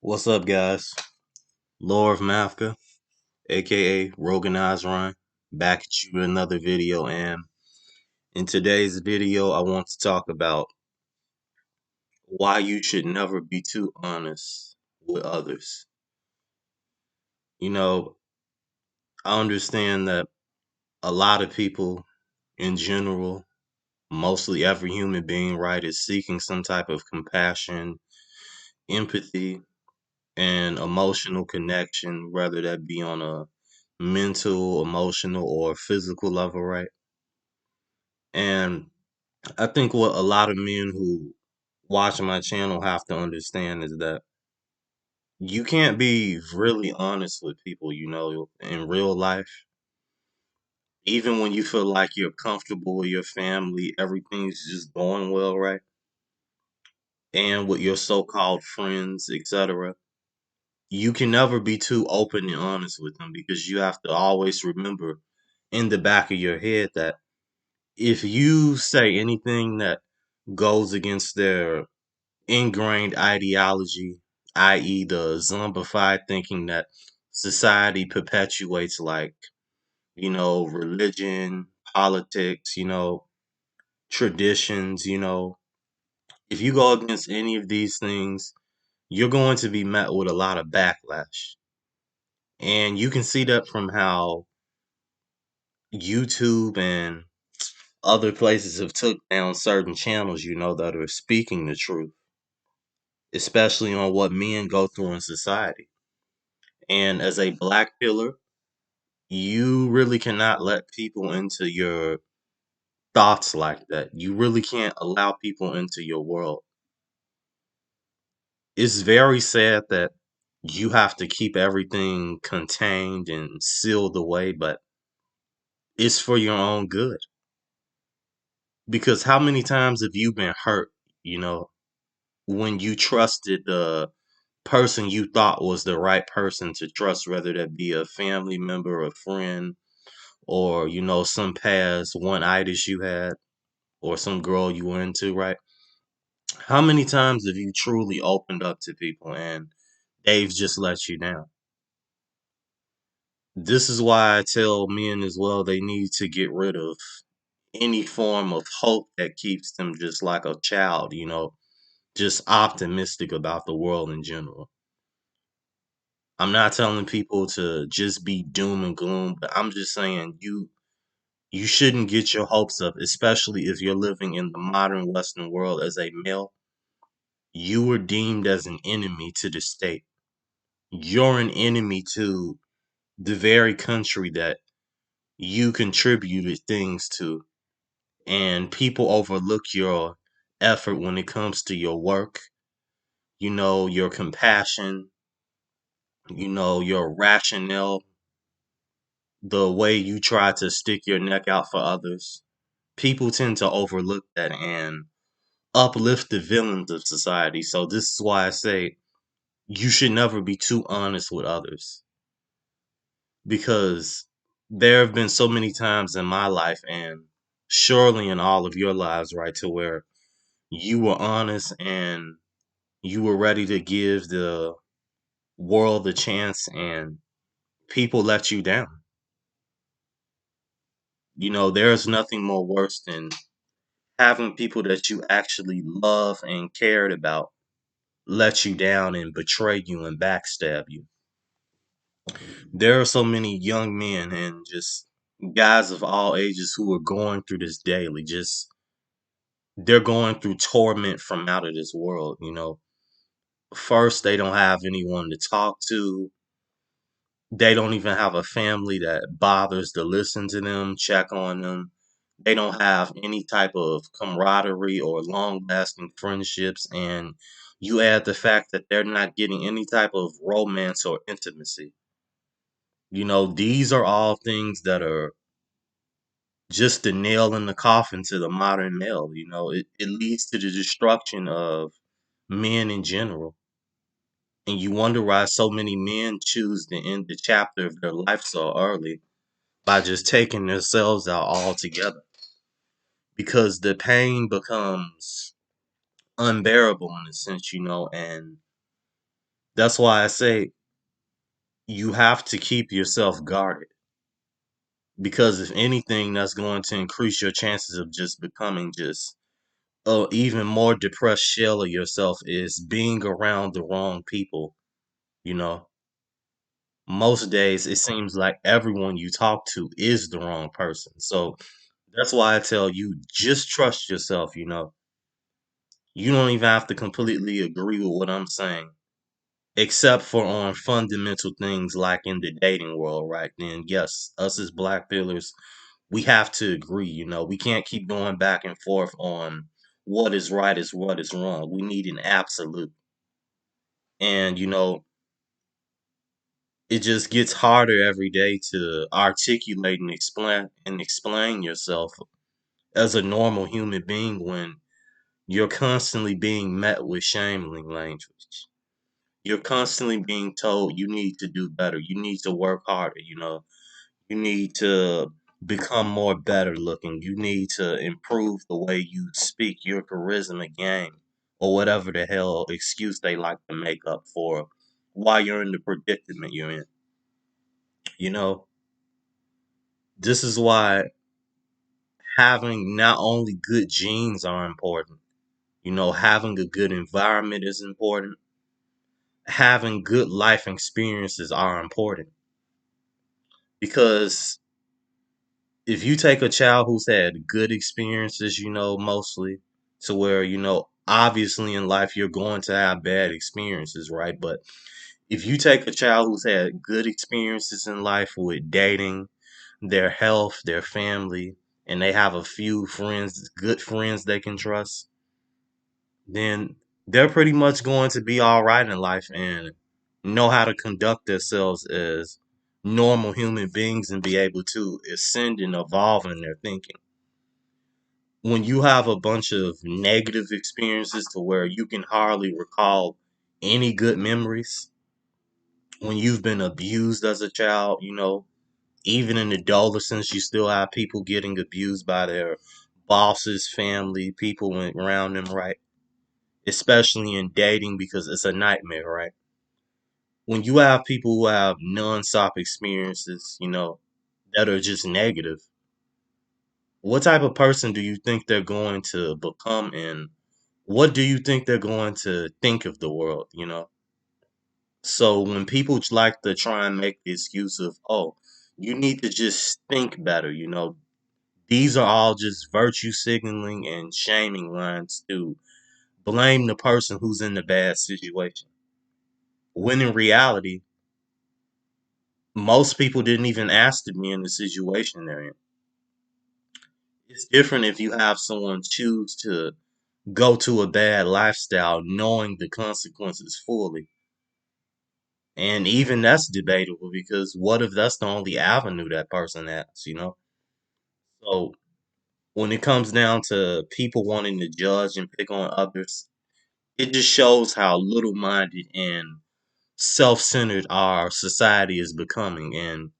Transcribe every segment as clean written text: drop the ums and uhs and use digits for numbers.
What's up, guys? Lore of Mafka, aka Rogan Run, back at you with another video. And in today's video, I want to talk about why you should never be too honest with others. You know, I understand that a lot of people in general, mostly every human being, right, is seeking some type of compassion, empathy, and emotional connection, whether that be on a mental, emotional, or physical level, right? And I think what a lot of men who watch my channel have to understand is that you can't be really honest with people, in real life. Even when you feel like you're comfortable with your family, everything's just going well, right? And with your so-called friends, etc. You can never be too open and honest with them because you have to always remember in the back of your head that if you say anything that goes against their ingrained ideology, i.e., the zombified thinking that society perpetuates, like, religion, politics, traditions, if you go against any of these things, you're going to be met with a lot of backlash. And you can see that from how YouTube and other places have took down certain channels, that are speaking the truth, especially on what men go through in society. And as a black pillar, you really cannot let people into your thoughts like that. You really can't allow people into your world. It's very sad that you have to keep everything contained and sealed away, but it's for your own good. Because how many times have you been hurt, you know, when you trusted the person you thought was the right person to trust, whether that be a family member, a friend, or, some past one-itis you had, or some girl you were into, right? How many times have you truly opened up to people and they've just let you down? This is why I tell men as well they need to get rid of any form of hope that keeps them just like a child, just optimistic about the world in general. I'm not telling people to just be doom and gloom, but I'm just saying you shouldn't get your hopes up, especially if you're living in the modern Western world as a male. You were deemed as an enemy to the state. You're an enemy to the very country that you contributed things to. And people overlook your effort when it comes to your work, your compassion, your rationale, the way you try to stick your neck out for others. People tend to overlook that and uplift the villains of society. So this is why I say you should never be too honest with others, because there have been so many times in my life, and surely in all of your lives, right, to where you were honest and you were ready to give the world a chance and people let you down. There's nothing more worse than having people that you actually love and cared about let you down and betray you and backstab you. There are so many young men and just guys of all ages who are going through this daily. Just they're going through torment from out of this world. First, they don't have anyone to talk to. They don't even have a family that bothers to listen to them, check on them. They don't have any type of camaraderie or long lasting friendships. And you add the fact that they're not getting any type of romance or intimacy. These are all things that are just the nail in the coffin to the modern male. It leads to the destruction of men in general. And you wonder why so many men choose to end the chapter of their life so early by just taking themselves out altogether. Because the pain becomes unbearable in a sense, and That's why I say you have to keep yourself guarded, because if anything, that's going to increase your chances of just becoming just a even more depressed shell of yourself is being around the wrong people. You know, most days it seems like everyone you talk to is the wrong person. So that's why I tell you, just trust yourself. You don't even have to completely agree with what I'm saying, except for on fundamental things like in the dating world, right? Then yes, us as black pillars, we have to agree. We can't keep going back and forth on what is right is what is wrong. We need an absolute. And it just gets harder every day to articulate and explain yourself as a normal human being when you're constantly being met with shaming language. You're constantly being told you need to do better. You need to work harder. You need to become more better looking. You need to improve the way you speak, your charisma game, or whatever the hell excuse they like to make up for why you're in the predicament you're in. You know, this is why having not only good genes are important, having a good environment is important, having good life experiences are important. Because if you take a child who's had good experiences, mostly to where, obviously in life you're going to have bad experiences, right? But if you take a child who's had good experiences in life with dating, their health, their family, and they have a few friends, good friends they can trust, then they're pretty much going to be all right in life and know how to conduct themselves as normal human beings and be able to ascend and evolve in their thinking. When you have a bunch of negative experiences to where you can hardly recall any good memories, when you've been abused as a child, even in adolescence, you still have people getting abused by their bosses, family, people around them, right? Especially in dating because it's a nightmare, right? When you have people who have non-stop experiences, that are just negative, what type of person do you think they're going to become and what do you think they're going to think of the world? So when people like to try and make the excuse of, oh, you need to just think better, these are all just virtue signaling and shaming lines to blame the person who's in the bad situation. When in reality, most people didn't even ask to be in the situation they're in. It's different if you have someone choose to go to a bad lifestyle knowing the consequences fully. And even that's debatable because what if that's the only avenue that person has? So when it comes down to people wanting to judge and pick on others, it just shows how little minded and self centered our society is becoming. And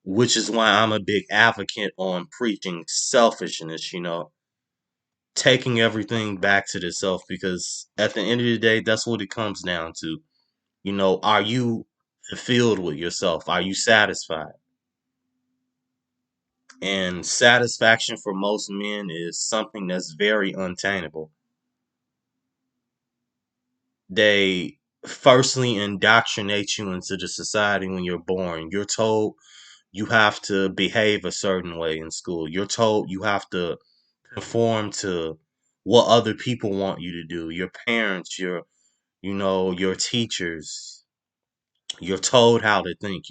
which is why I'm a big advocate on preaching selfishness, taking everything back to the self because at the end of the day, that's what it comes down to. Are you fulfilled with yourself? Are you satisfied? And satisfaction for most men is something that's very untainable. They firstly indoctrinate you into the society when you're born. You're told you have to behave a certain way in school. You're told you have to conform to what other people want you to do. Your parents, your teachers, you're told how to think.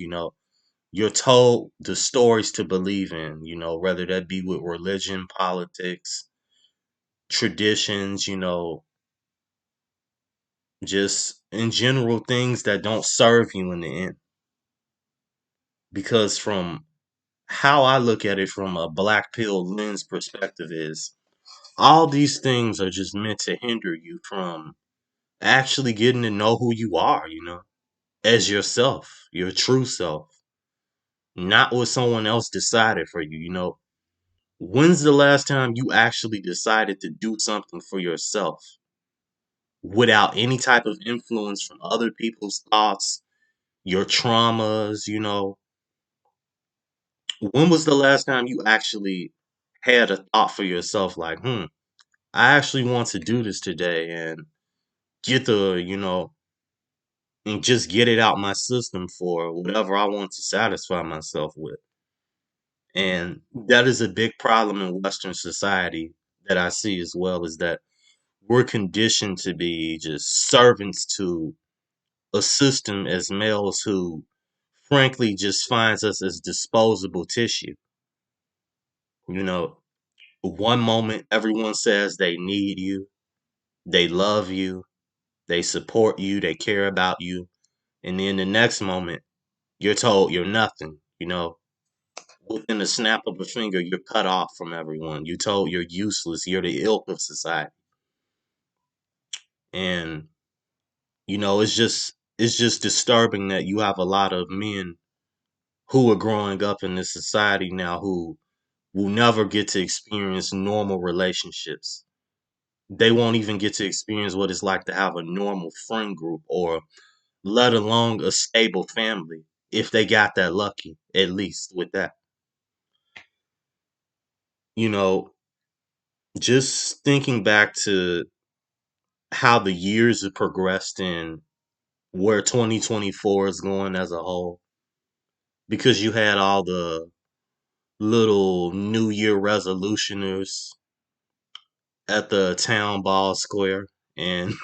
You're told the stories to believe in, whether that be with religion, politics, traditions, just in general things that don't serve you in the end. Because from how I look at it from a black pill lens perspective is all these things are just meant to hinder you from actually getting to know who you are, as yourself, your true self, not what someone else decided for you. When's the last time you actually decided to do something for yourself? without any type of influence from other people's thoughts, your traumas, you know. When was the last time you actually had a thought for yourself like, I actually want to do this today and get the, and just get it out my system for whatever I want to satisfy myself with. And that is a big problem in Western society that I see as well, is that we're conditioned to be just servants to a system as males who frankly just finds us as disposable tissue. You know, one moment everyone says they need you, they love you, they support you, they care about you, and then the next moment you're told you're nothing, within the snap of a finger, you're cut off from everyone. You're told you're useless. You're the ilk of society. And, it's just disturbing that you have a lot of men who are growing up in this society now who will never get to experience normal relationships. They won't even get to experience what it's like to have a normal friend group or let alone a stable family if they got that lucky, at least with that. You know, just thinking back to how the years have progressed and where 2024 is going as a whole, because you had all the little New Year resolutioners at the town ball square, and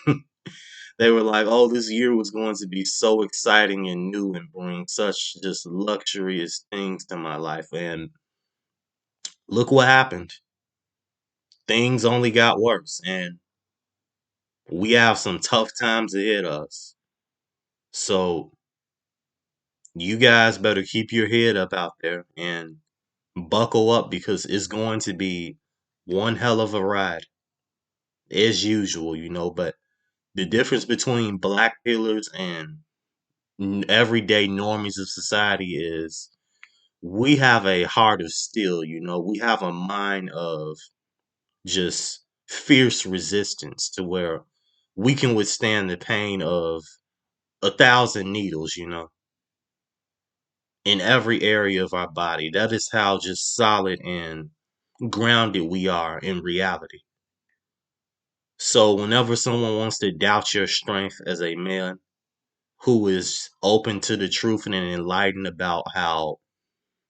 they were like, "Oh, this year was going to be so exciting and new and bring such just luxurious things to my life." And look what happened. Things only got worse, and we have some tough times ahead of us. So you guys better keep your head up out there and buckle up because it's going to be one hell of a ride as usual, but the difference between black pillars and everyday normies of society is we have a heart of steel, we have a mind of just fierce resistance to where we can withstand the pain of 1,000 needles, in every area of our body. That is how just solid and grounded we are in reality. So whenever someone wants to doubt your strength as a man who is open to the truth and enlightened about how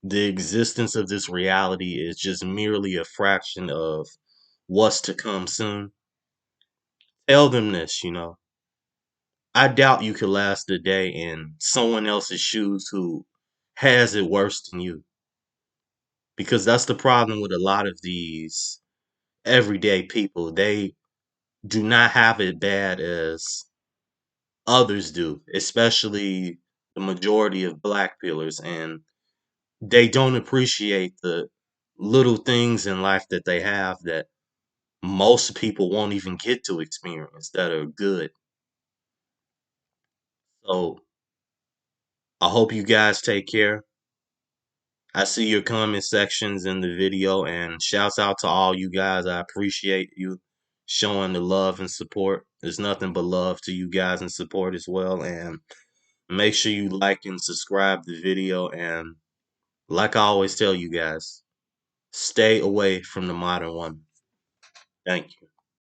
the existence of this reality is just merely a fraction of what's to come soon, tell them this. I doubt you could last a day in someone else's shoes who has it worse than you. Because that's the problem with a lot of these everyday people. They do not have it bad as others do, especially the majority of black pillars, and they don't appreciate the little things in life that they have that most people won't even get to experience that are good. So I hope you guys take care. I see your comment sections in the video, and shouts out to all you guys. I appreciate you showing the love and support. There's nothing but love to you guys and support as well. And make sure you like and subscribe the video. And like I always tell you guys, stay away from the modern woman. Thank you.